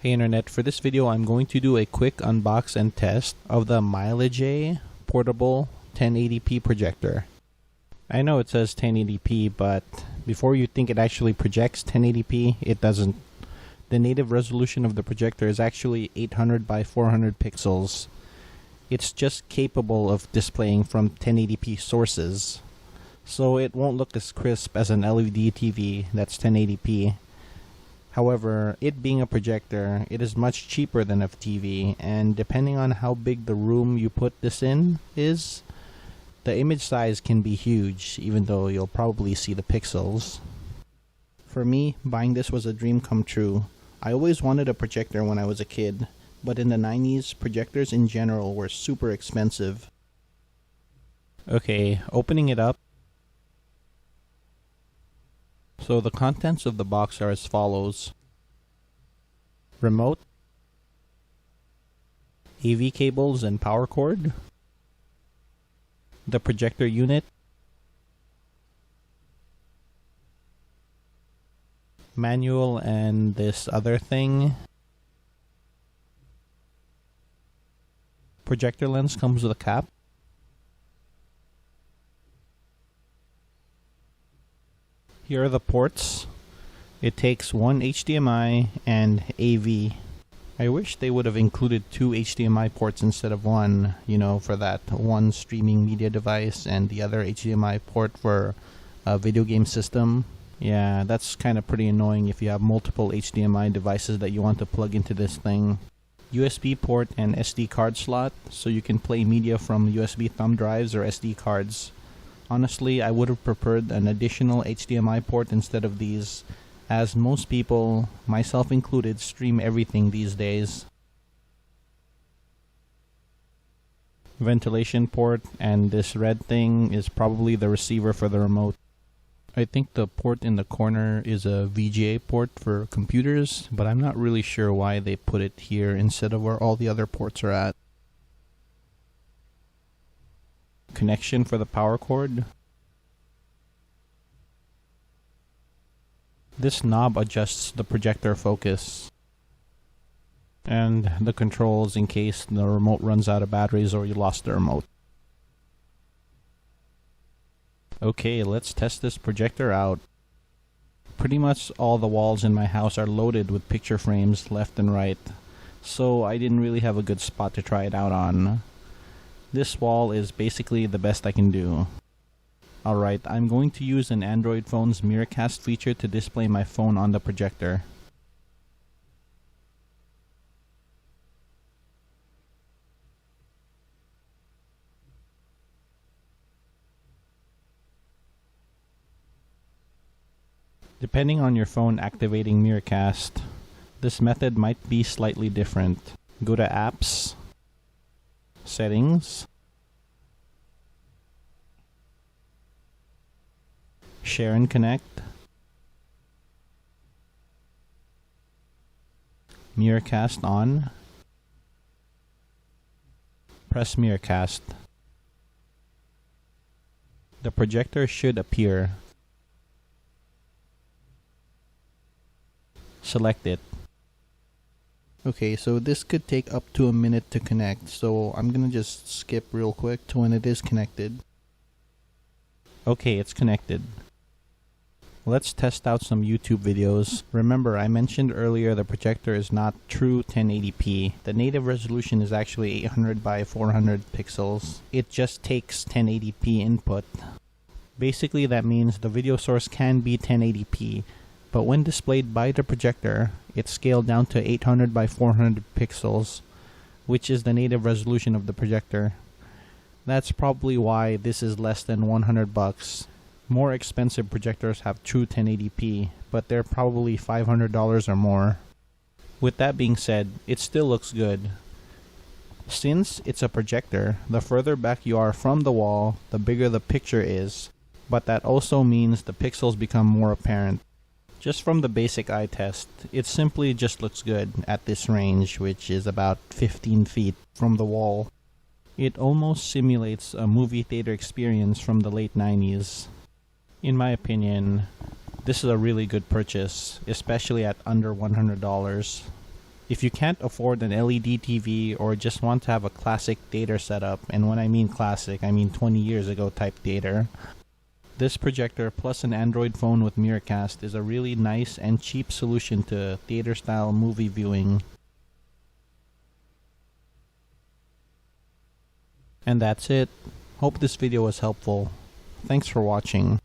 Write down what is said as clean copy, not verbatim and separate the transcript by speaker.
Speaker 1: Hey Internet, for this video I'm going to do a quick unbox and test of the Mileagea portable 1080p projector. I know it says 1080p, but before you think it actually projects 1080p, it doesn't. The native resolution of the projector is actually 800 by 400 pixels. It's just capable of displaying from 1080p sources, so it won't look as crisp as an LED TV that's 1080p. However, it being a projector, it is much cheaper than a TV, and depending on how big the room you put this in is, the image size can be huge, even though you'll probably see the pixels. For me, buying this was a dream come true. I always wanted a projector when I was a kid, but in the 90s, projectors in general were super expensive. Okay, opening it up. So the contents of the box are as follows: remote, AV cables and power cord, the projector unit, manual and this other thing. Projector lens comes with a cap. Here are the ports. It takes one HDMI and AV. I wish they would have included two HDMI ports instead of one, for that one streaming media device and the other HDMI port for a video game system. Yeah, that's kind of pretty annoying if you have multiple HDMI devices that you want to plug into this thing. USB port and SD card slot, so you can play media from USB thumb drives or SD cards. Honestly, I would have preferred an additional HDMI port instead of these, as most people, myself included, stream everything these days. Ventilation port, and this red thing is probably the receiver for the remote. I think the port in the corner is a VGA port for computers, but I'm not really sure why they put it here instead of where all the other ports are at. Connection for the power cord. This knob adjusts the projector focus, and the controls in case the remote runs out of batteries or you lost the remote. Okay, let's test this projector out. Pretty much all the walls in my house are loaded with picture frames left and right, so I didn't really have a good spot to try it out on. This wall is basically the best I can do. Alright, I'm going to use an Android phone's Miracast feature to display my phone on the projector. Depending on your phone activating Miracast, this method might be slightly different. Go to Apps, Settings, Share and Connect, Miracast on, press Miracast. The projector should appear. Select it. Okay, so this could take up to a minute to connect, so I'm gonna just skip real quick to when it is connected. Okay, it's connected. Let's test out some YouTube videos. Remember, I mentioned earlier the projector is not true 1080p. The native resolution is actually 800 by 400 pixels. It just takes 1080p input. Basically, that means the video source can be 1080p. But when displayed by the projector, it's scaled down to 800 by 400 pixels, which is the native resolution of the projector. That's probably why this is less than 100 bucks. More expensive projectors have true 1080p, but they're probably $500 or more. With that being said, it still looks good. Since it's a projector, the further back you are from the wall, the bigger the picture is, but that also means the pixels become more apparent. Just from the basic eye test, it simply just looks good at this range, which is about 15 feet from the wall. It almost simulates a movie theater experience from the late 90s. In my opinion, this is a really good purchase, especially at under $100. If you can't afford an LED TV or just want to have a classic theater setup, and when I mean classic, I mean 20 years ago type theater, this projector plus an Android phone with Miracast is a really nice and cheap solution to theater-style movie viewing. And that's it. Hope this video was helpful. Thanks for watching.